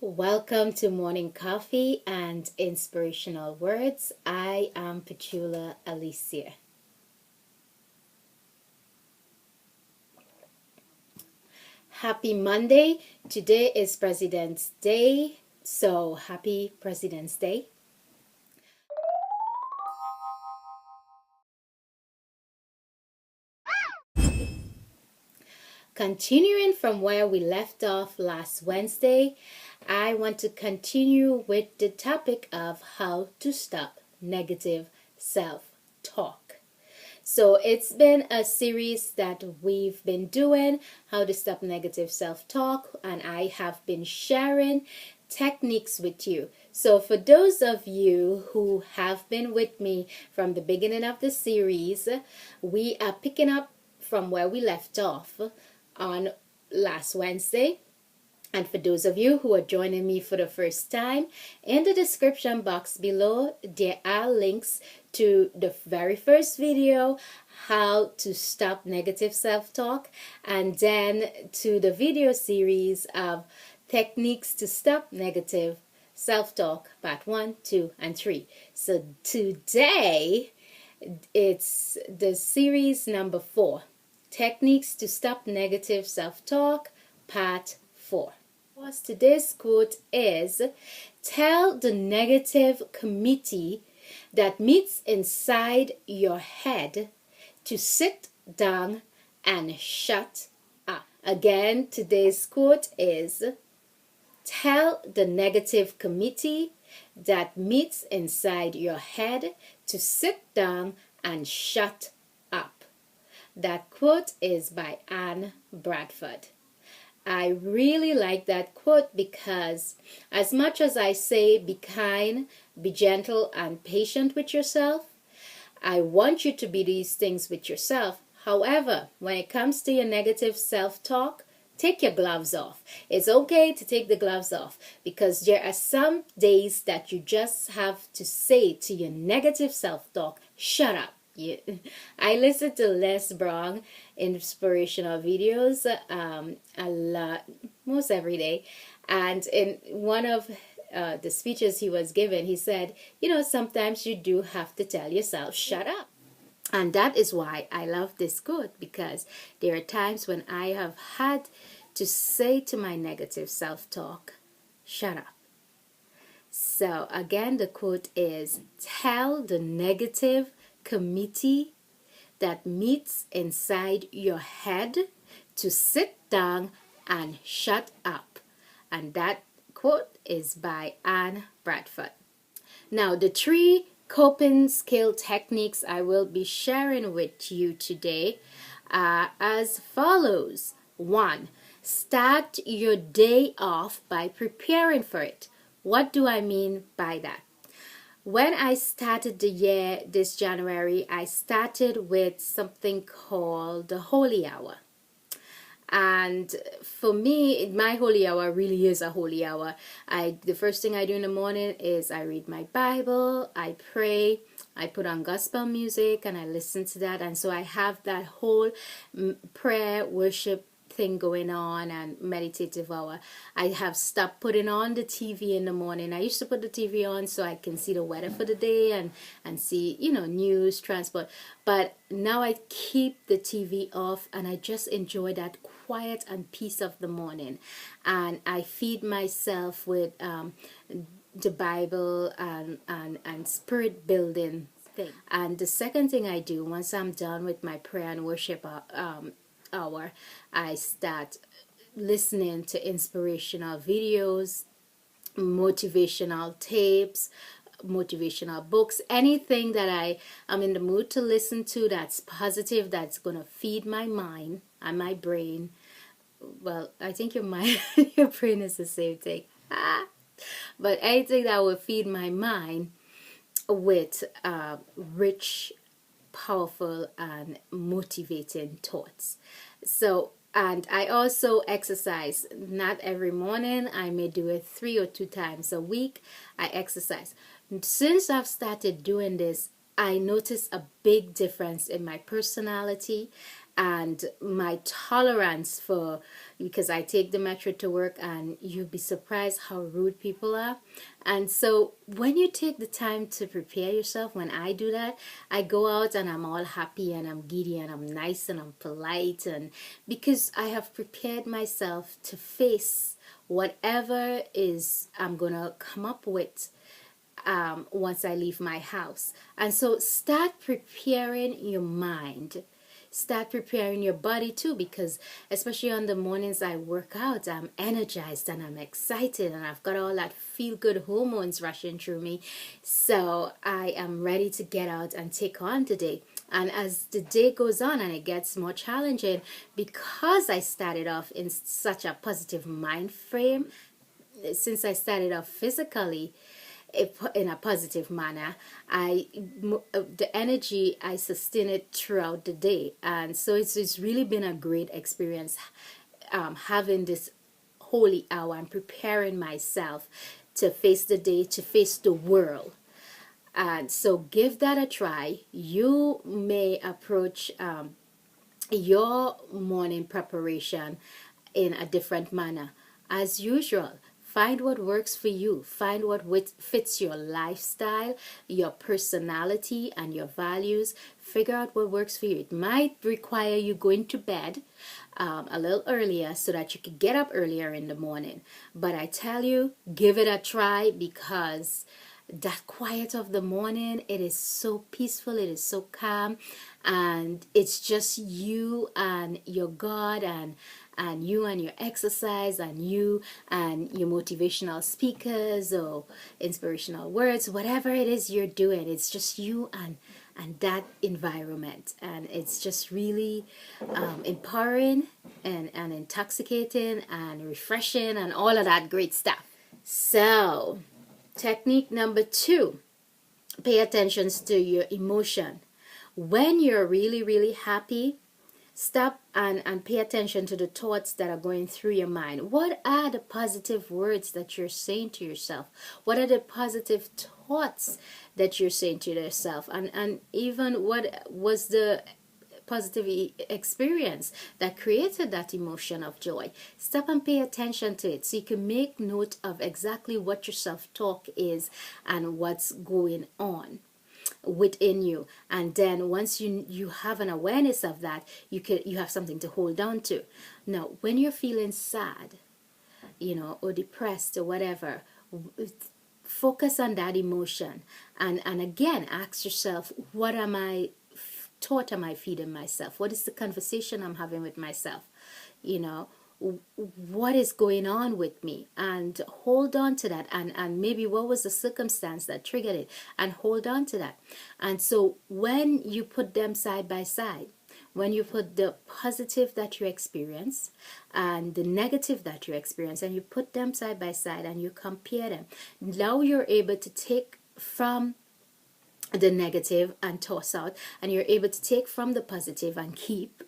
Welcome to Morning Coffee and Inspirational Words. I am Petula Alicia. Happy Monday. Today is President's Day, so happy President's Day. Continuing from where we left off last Wednesday, I want to continue with the topic of how to stop negative self-talk. So it's been a series that we've been doing, how to stop negative self-talk, and I have been sharing techniques with you. So for those of you who have been with me from the beginning of the series, we are picking up from where we left off on last Wednesday. And for those of you who are joining me for the first time, in the description box below, there are links to the very first video, how to stop negative self-talk, and then to the video series of techniques to stop negative self-talk, part 1, 2, and 3. So today, it's the series number 4. Techniques to Stop Negative Self-Talk, Part 4. Today's quote is, "Tell the negative committee that meets inside your head to sit down and shut up." Again, today's quote is, "Tell the negative committee that meets inside your head to sit down and shut up." That quote is by Bradford. I really like that quote because as much as I say be kind, be gentle, and patient with yourself, I want you to be these things with yourself. However, when it comes to your negative self-talk, take your gloves off. It's okay to take the gloves off because there are some days that you just have to say to your negative self-talk, shut up. I listen to Les Brown inspirational videos a lot, most every day. And in one of the speeches he was given, he said, sometimes you do have to tell yourself, shut up. And that is why I love this quote, because there are times when I have had to say to my negative self-talk, shut up. So again, the quote is, "Tell the negative committee that meets inside your head to sit down and shut up." And that quote is by Bradford. Now, the 3 coping skill techniques I will be sharing with you today are as follows. 1. Start your day off by preparing for it. What do I mean by that? When I started the year this January, I started with something called the Holy Hour. And for me, my holy hour really is a holy hour. The first thing I do in the morning is I read my Bible, I pray, I put on gospel music, and I listen to that. And so I have that whole prayer, worship thing going on and meditative hour. I have stopped putting on the TV in the morning. I used to put the TV on so I can see the weather for the day and see, news, transport. But now I keep the TV off and I just enjoy that quiet and peace of the morning. And I feed myself with the Bible and spirit building thing. And the second thing I do once I'm done with my prayer and worship hour, I start listening to inspirational videos, motivational tapes, motivational books, anything that I'm in the mood to listen to that's positive, that's going to feed my mind and my brain. Well, I think your mind your brain is the same thing. But anything that will feed my mind with rich, powerful, and motivating thoughts. So, and I also exercise. Not every morning. I may do it 3 or 2 times a week. I exercise. Since I've started doing this, I notice a big difference in my personality and my tolerance for, because I take the metro to work, and you'd be surprised how rude people are. And so when you take the time to prepare yourself, when I do that, I go out and I'm all happy and I'm giddy and I'm nice and I'm polite, and because I have prepared myself to face whatever is I'm gonna come up with once I leave my house. And so start preparing your mind. Start preparing your body too, because especially on the mornings I work out, I'm energized and I'm excited and I've got all that feel good hormones rushing through me. So I am ready to get out and take on the day. And as the day goes on and it gets more challenging, because I started off in such a positive mind frame, since I started off physically in a positive manner, the energy, I sustain it throughout the day. And so it's really been a great experience, having this holy hour and preparing myself to face the day, to face the world. And so give that a try. You may approach your morning preparation in a different manner. As usual, find what works for you. Find what fits your lifestyle, your personality, and your values. Figure out what works for you. It might require you going to bed a little earlier so that you could get up earlier in the morning. But I tell you, give it a try, because that quiet of the morning, it is so peaceful, it is so calm, and it's just you and your God, and you and your exercise, and you and your motivational speakers or inspirational words, whatever it is you're doing. It's just you and that environment, and it's just really empowering and intoxicating and refreshing and all of that great stuff. So technique number 2, pay attention to your emotion. When you're really, really happy, stop and pay attention to the thoughts that are going through your mind. What are the positive words that you're saying to yourself? What are the positive thoughts that you're saying to yourself? And even what was the positive experience that created that emotion of joy? Stop and pay attention to it so you can make note of exactly what your self-talk is and what's going on within you. And then once you have an awareness of that, you have something to hold on to. Now when you're feeling sad, or depressed or whatever, focus on that emotion, and again ask yourself, what thought am I feeding myself? What is the conversation I'm having with myself? What is going on with me? And hold on to that, and maybe what was the circumstance that triggered it, and hold on to that. And so when you put them side by side, when you put the positive that you experience and the negative that you experience, and you put them side by side and you compare them, now you're able to take from the negative and toss out, and you're able to take from the positive and keep.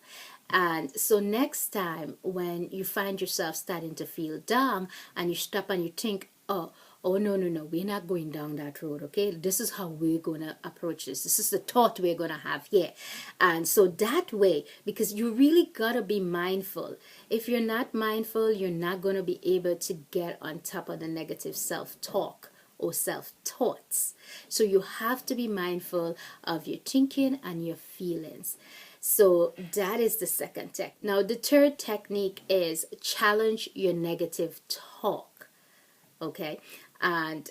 And so next time when you find yourself starting to feel down, and you stop and you think, oh no, we're not going down that road, okay? This is how we're going to approach this. This is the thought we're going to have here. And so that way, because you really got to be mindful. If you're not mindful, you're not going to be able to get on top of the negative self-talk or self-thoughts. So you have to be mindful of your thinking and your feelings. So that is the second tech. Now the third technique is challenge your negative talk. Okay, and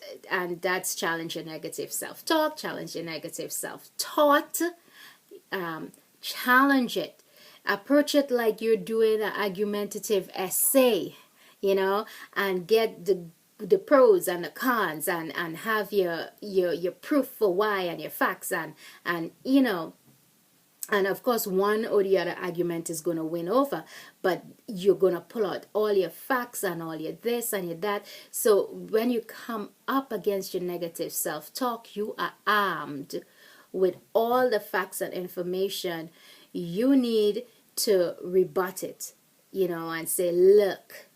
that's challenge your negative self-talk, challenge your negative self-thought, challenge it. Approach it like you're doing an argumentative essay, and get the pros and the cons, and have your proof for why, and your facts, and and of course one or the other argument is going to win over, but you're going to pull out all your facts and all your this and your that. So when you come up against your negative self-talk, you are armed with all the facts and information you need to rebut it, and say, look,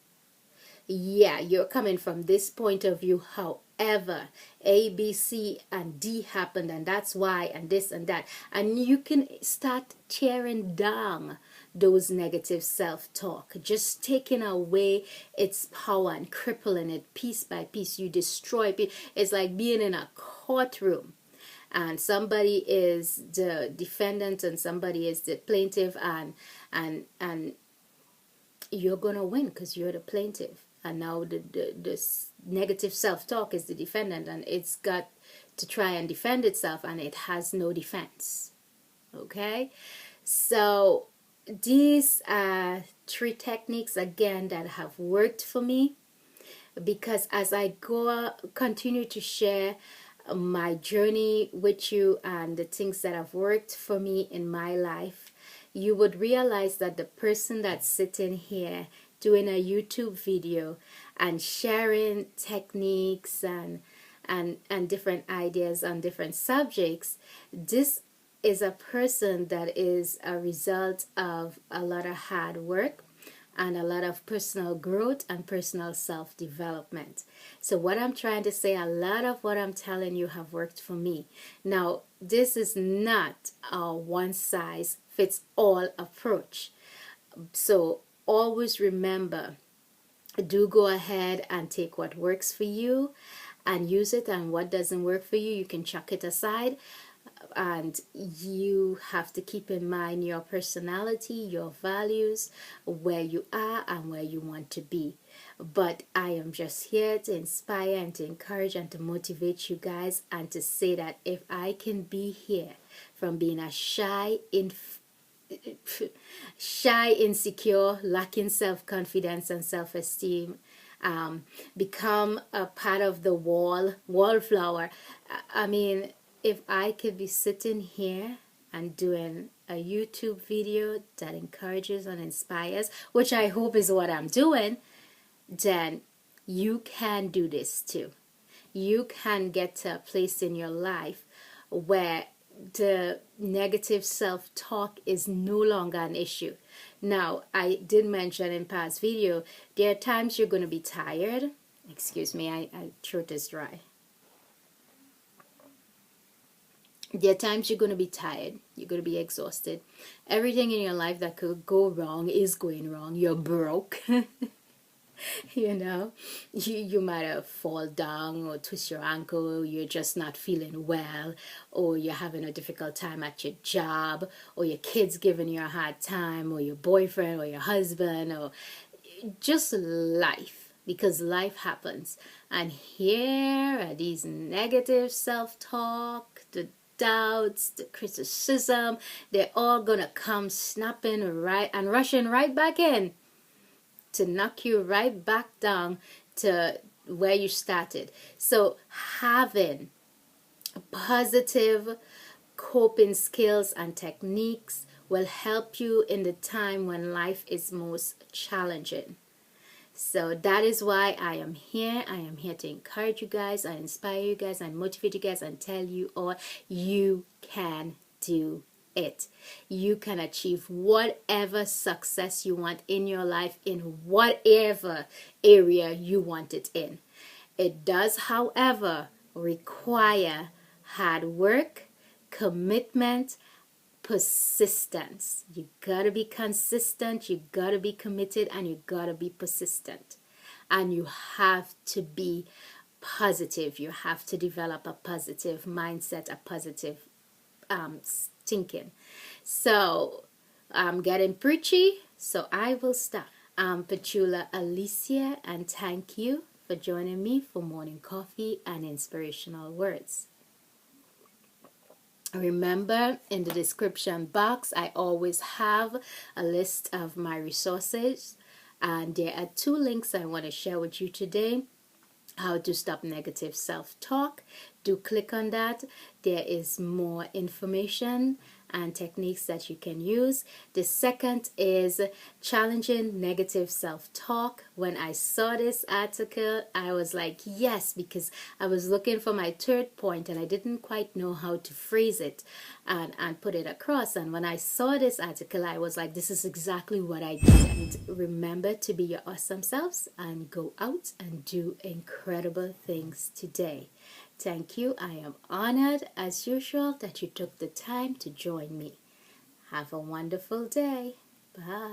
yeah, you're coming from this point of view. However, A, B, C, and D happened, and that's why, and this and that. And you can start tearing down those negative self-talk, just taking away its power and crippling it piece by piece. You destroy it. It's like being in a courtroom and somebody is the defendant and somebody is the plaintiff, and you're gonna win because you're the plaintiff, and now the negative self-talk is the defendant, and it's got to try and defend itself, and it has no defense. Okay, so these are 3 techniques again that have worked for me, because as I continue to share my journey with you and the things that have worked for me in my life, you would realize that the person that's sitting here doing a YouTube video and sharing techniques and different ideas on different subjects, this is a person that is a result of a lot of hard work and a lot of personal growth and personal self-development. So what I'm trying to say, a lot of what I'm telling you have worked for me. Now, this is not a one-size-fits-all approach. So always remember, do go ahead and take what works for you and use it, and what doesn't work for you, you can chuck it aside. And you have to keep in mind your personality, your values, where you are and where you want to be. But I am just here to inspire and to encourage and to motivate you guys, and to say that if I can be here from being a shy, insecure, lacking self-confidence and self-esteem, become a part of the wallflower. I mean, if I could be sitting here and doing a YouTube video that encourages and inspires, which I hope is what I'm doing, then you can do this too. You can get to a place in your life where the negative self-talk is no longer an issue. Now, I did mention in past video, there are times you're going to be tired. Excuse me, my throat is dry. There are times you're going to be tired. You're going to be exhausted. Everything in your life that could go wrong is going wrong. You're broke. You know, you might have fall down or twist your ankle, you're just not feeling well, or you're having a difficult time at your job, or your kids giving you a hard time, or your boyfriend or your husband, or just life, because life happens. And here are these negative self-talk, the doubts, the criticism, they're all gonna come snapping right and rushing right back in to knock you right back down to where you started. So having positive coping skills and techniques will help you in the time when life is most challenging. So that is why I am here. I am here to encourage you guys, and inspire you guys, and motivate you guys, and tell you all you can do it. You can achieve whatever success you want in your life, in whatever area you want it in. It does, however, require hard work, commitment, persistence. You gotta be consistent, you gotta be committed, and you gotta be persistent. And you have to be positive. You have to develop a positive mindset, a positive thinking. So I'm getting preachy, so I will stop. I'm Petula Alicia, and thank you for joining me for Morning Coffee and Inspirational Words. Remember, in the description box, I always have a list of my resources, and there are 2 links I want to share with you today. How to stop negative self-talk. Do click on that. There is more information and techniques that you can use. The second is challenging negative self-talk. When I saw this article, I was like, yes, because I was looking for my 3rd point and I didn't quite know how to phrase it and put it across. And when I saw this article, I was like, this is exactly what I did. And remember to be your awesome selves and go out and do incredible things today. Thank you. I am honored, as usual, that you took the time to join me. Have a wonderful day. Bye.